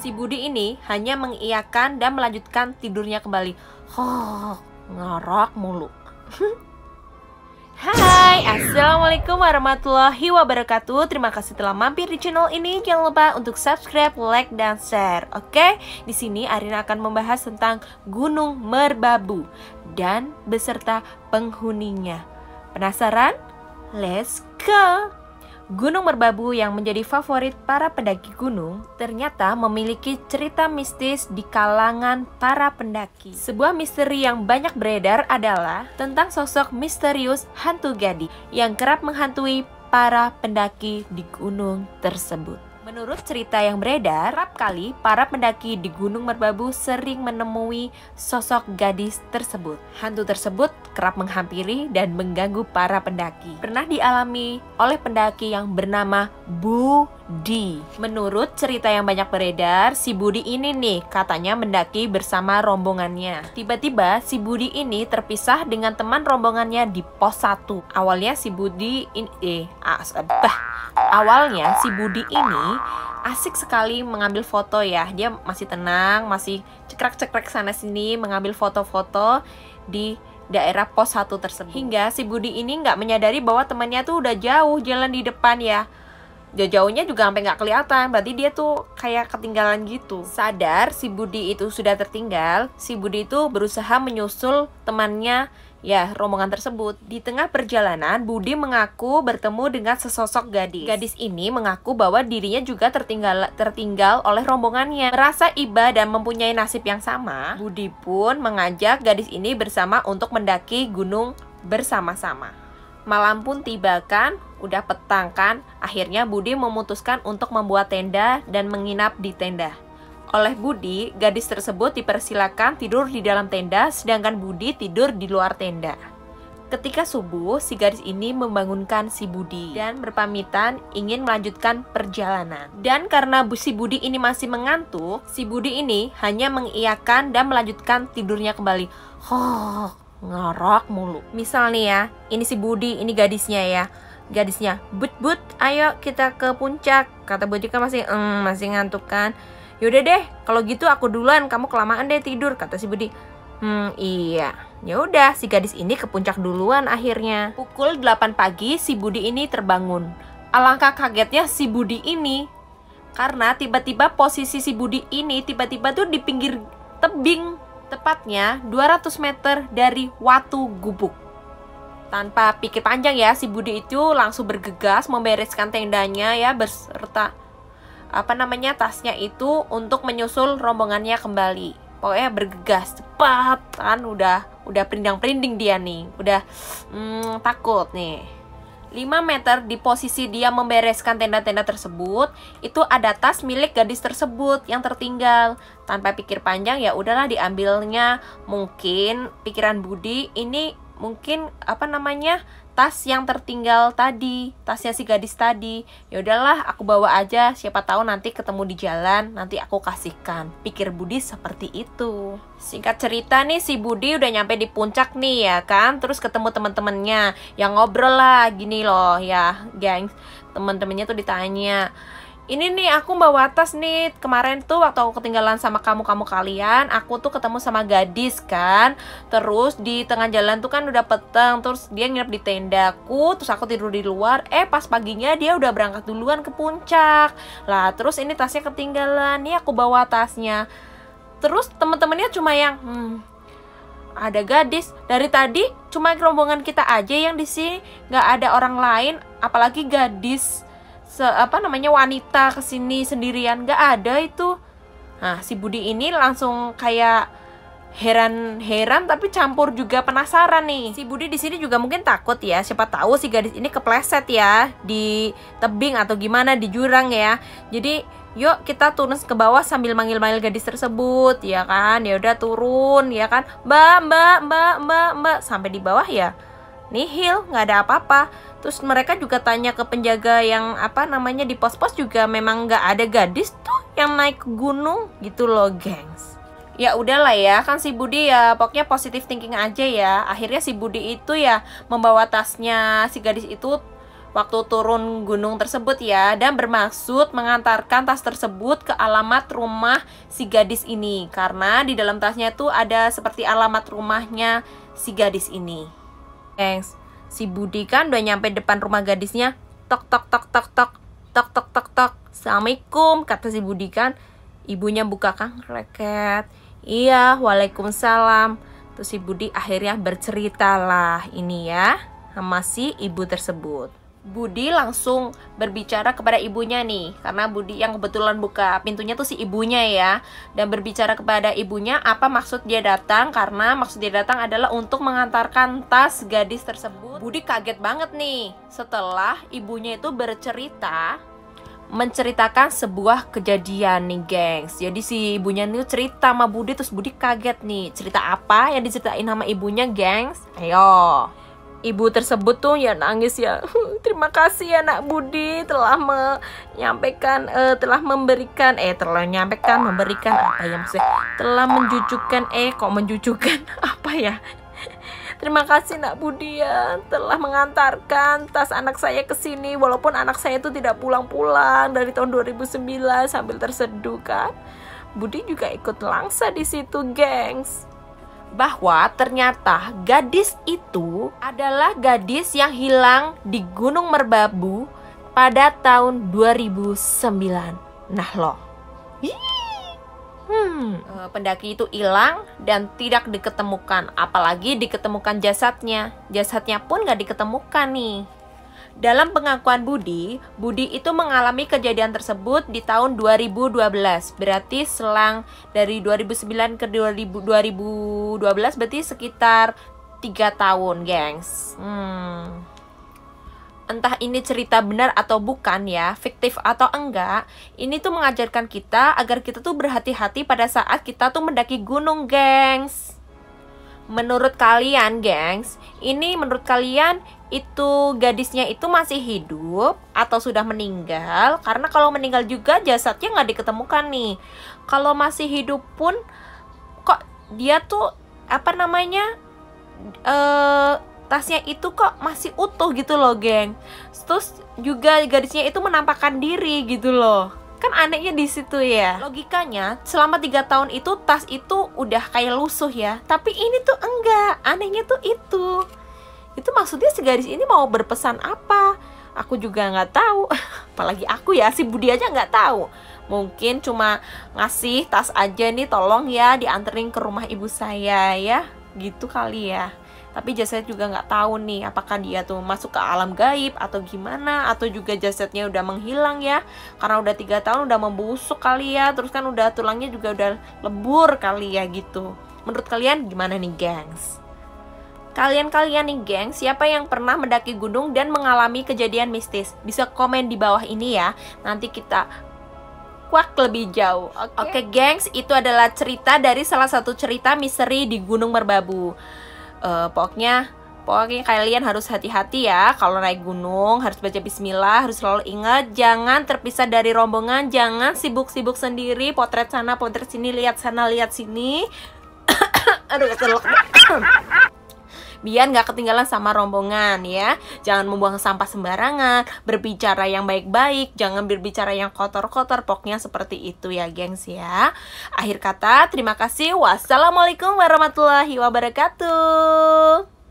Si Budi ini hanya mengiyakan dan melanjutkan tidurnya kembali. Ngorok mulu. Hai, assalamualaikum warahmatullahi wabarakatuh. Terima kasih telah mampir di channel ini. Jangan lupa untuk subscribe, like, dan share. Oke, di sini Arina akan membahas tentang Gunung Merbabu dan beserta penghuninya. Penasaran? Let's go! Gunung Merbabu yang menjadi favorit para pendaki gunung ternyata memiliki cerita mistis di kalangan para pendaki. Sebuah misteri yang banyak beredar adalah tentang sosok misterius hantu gadis yang kerap menghantui para pendaki di gunung tersebut. Menurut cerita yang beredar, kerap kali para pendaki di Gunung Merbabu sering menemui sosok gadis tersebut. Hantu tersebut kerap menghampiri dan mengganggu para pendaki. Pernah dialami oleh pendaki yang bernama Budi. Menurut cerita yang banyak beredar, si Budi ini nih katanya mendaki bersama rombongannya. Tiba-tiba si Budi ini terpisah dengan teman rombongannya di pos 1. Awalnya si Budi ini ini asik sekali mengambil foto ya. Dia masih tenang, masih cekrek-cekrek sana sini mengambil foto-foto di daerah pos 1 tersebut. Hingga si Budi ini nggak menyadari bahwa temannya tuh udah jauh jalan di depan ya. Jauh-jauhnya juga sampai nggak kelihatan, berarti dia tuh kayak ketinggalan gitu. Sadar si Budi itu sudah tertinggal, si Budi itu berusaha menyusul temannya ya, rombongan tersebut. Di tengah perjalanan, Budi mengaku bertemu dengan sesosok gadis. Gadis ini mengaku bahwa dirinya juga tertinggal oleh rombongannya. Merasa iba dan mempunyai nasib yang sama, Budi pun mengajak gadis ini bersama untuk mendaki gunung bersama-sama. Malam pun tiba kan, udah petang kan. Akhirnya Budi memutuskan untuk membuat tenda dan menginap di tenda. Oleh Budi, gadis tersebut dipersilakan tidur di dalam tenda, sedangkan Budi tidur di luar tenda. Ketika subuh, si gadis ini membangunkan si Budi dan berpamitan ingin melanjutkan perjalanan. Dan karena si Budi ini masih mengantuk, si Budi ini hanya mengiyakan dan melanjutkan tidurnya kembali. Ngorok mulu. Misal nih ya, ini si Budi, ini gadisnya ya. Gadisnya, but, ayo kita ke puncak. Kata Budi kan masih ngantuk kan. Yaudah deh, kalau gitu aku duluan, kamu kelamaan deh tidur, kata si Budi. Iya. Ya udah, si gadis ini ke puncak duluan akhirnya. Pukul 8 pagi si Budi ini terbangun. Alangkah kagetnya si Budi ini karena tiba-tiba posisi si Budi ini tiba-tiba tuh di pinggir tebing, tepatnya 200 meter dari Watu Gubuk. Tanpa pikir panjang ya, si Budi itu langsung bergegas membereskan tendanya ya, beserta tasnya itu untuk menyusul rombongannya kembali. Pokoknya bergegas cepat kan, udah perindang-perinding dia nih, udah takut nih. 5 meter di posisi dia membereskan tenda-tenda tersebut, itu ada tas milik gadis tersebut yang tertinggal. Tanpa pikir panjang ya udahlah diambilnya. Mungkin pikiran Budi ini mungkin tas yang tertinggal tadi, tasnya si gadis tadi. Ya udahlah, aku bawa aja, siapa tahu nanti ketemu di jalan, nanti aku kasihkan. Pikir Budi seperti itu. Singkat cerita nih, si Budi udah nyampe di puncak nih ya kan, terus ketemu teman-temannya yang ngobrol lah gini loh ya, gengs. Teman-temannya tuh ditanya, ini nih aku bawa tas nih, kemarin tuh waktu aku ketinggalan sama kamu kalian, aku tuh ketemu sama gadis kan. Terus di tengah jalan tuh kan udah petang, terus dia nginep di tendaku, terus aku tidur di luar. Pas paginya dia udah berangkat duluan ke puncak. Lah terus ini tasnya ketinggalan, nih aku bawa tasnya. Terus temen-temennya cuma yang ada gadis. Dari tadi cuma rombongan kita aja yang di sini, nggak ada orang lain, apalagi gadis wanita kesini sendirian, nggak ada itu. Nah si Budi ini langsung kayak heran tapi campur juga penasaran nih. Si Budi di sini juga mungkin takut ya, siapa tahu si gadis ini kepleset ya di tebing atau gimana di jurang ya. Jadi yuk kita turun ke bawah sambil manggil-manggil gadis tersebut ya kan. Ya udah turun ya kan, mbak sampai di bawah ya nihil, nggak ada apa-apa. Terus mereka juga tanya ke penjaga yang di pos-pos, juga memang nggak ada gadis tuh yang naik ke gunung gitu loh, gengs. Ya udahlah ya, kan si Budi ya pokoknya positive thinking aja ya. Akhirnya si Budi itu ya membawa tasnya si gadis itu waktu turun gunung tersebut ya, dan bermaksud mengantarkan tas tersebut ke alamat rumah si gadis ini, karena di dalam tasnya tuh ada seperti alamat rumahnya si gadis ini. Gengs, si Budi kan udah nyampe depan rumah gadisnya. Tok tok tok tok tok tok tok tok tok. Assalamualaikum, kata si Budi kan. Ibunya buka kan reket. Iya, waalaikumsalam. Terus si Budi akhirnya berceritalah ini ya sama si ibu tersebut. Budi langsung berbicara kepada ibunya nih, karena Budi yang kebetulan buka pintunya tuh si ibunya ya, dan berbicara kepada ibunya apa maksud dia datang, karena maksud dia datang adalah untuk mengantarkan tas gadis tersebut. Budi kaget banget nih setelah ibunya itu menceritakan sebuah kejadian nih gengs. Jadi si ibunya nih cerita sama Budi, terus Budi kaget nih. Cerita apa yang diceritain sama ibunya gengs? Ayo. Ibu tersebut tuh ya nangis ya. Terima kasih ya nak Budi telah menyampaikan, telah memberikan apa ya maksudnya? Telah menjujukan, apa ya? Terima kasih nak Budi ya telah mengantarkan tas anak saya ke sini, walaupun anak saya itu tidak pulang-pulang dari tahun 2009 sambil terseduh kan. Budi juga ikut langsa di situ, gengs. Bahwa ternyata gadis itu adalah gadis yang hilang di Gunung Merbabu pada tahun 2009. Nah loh. Pendaki itu hilang dan tidak diketemukan, apalagi diketemukan jasadnya. Jasadnya pun gak diketemukan nih. Dalam pengakuan Budi itu mengalami kejadian tersebut di tahun 2012. Berarti selang dari 2009 ke 2012 berarti sekitar 3 tahun, gengs. Entah ini cerita benar atau bukan ya, fiktif atau enggak, ini tuh mengajarkan kita agar kita tuh berhati-hati pada saat kita tuh mendaki gunung, gengs. Menurut kalian, gengs, menurut kalian itu gadisnya itu masih hidup atau sudah meninggal? Karena kalau meninggal juga jasadnya nggak diketemukan nih. Kalau masih hidup pun kok dia tuh tasnya itu kok masih utuh gitu loh, geng. Terus juga gadisnya itu menampakkan diri gitu loh. Kan anehnya di situ ya. Logikanya selama 3 tahun itu tas itu udah kayak lusuh ya. Tapi ini tuh enggak. Anehnya tuh itu. Itu maksudnya si gadis ini mau berpesan apa? Aku juga nggak tahu. Apalagi aku ya, si Budi aja nggak tahu. Mungkin cuma ngasih tas aja nih, tolong ya dianterin ke rumah ibu saya ya. Gitu kali ya. Tapi jasadnya juga nggak tahu nih, apakah dia tuh masuk ke alam gaib atau gimana, atau juga jasadnya udah menghilang ya, karena udah 3 tahun udah membusuk kali ya, terus kan udah tulangnya juga udah lebur kali ya gitu. Menurut kalian gimana nih, gengs? Kalian nih, gengs, siapa yang pernah mendaki gunung dan mengalami kejadian mistis? Bisa komen di bawah ini ya, nanti kita kuak lebih jauh. Oke, gengs, itu adalah cerita dari salah satu cerita misteri di Gunung Merbabu. Pokoknya kalian harus hati-hati ya kalau naik gunung, harus baca bismillah, harus selalu ingat jangan terpisah dari rombongan, jangan sibuk-sibuk sendiri, potret sana potret sini, lihat sana lihat sini. Aduh, keselak. Biar nggak ketinggalan sama rombongan ya. Jangan membuang sampah sembarangan, berbicara yang baik-baik, jangan berbicara yang kotor-kotor. Pokoknya seperti itu ya, gengs ya. Akhir kata, terima kasih. Wassalamualaikum warahmatullahi wabarakatuh.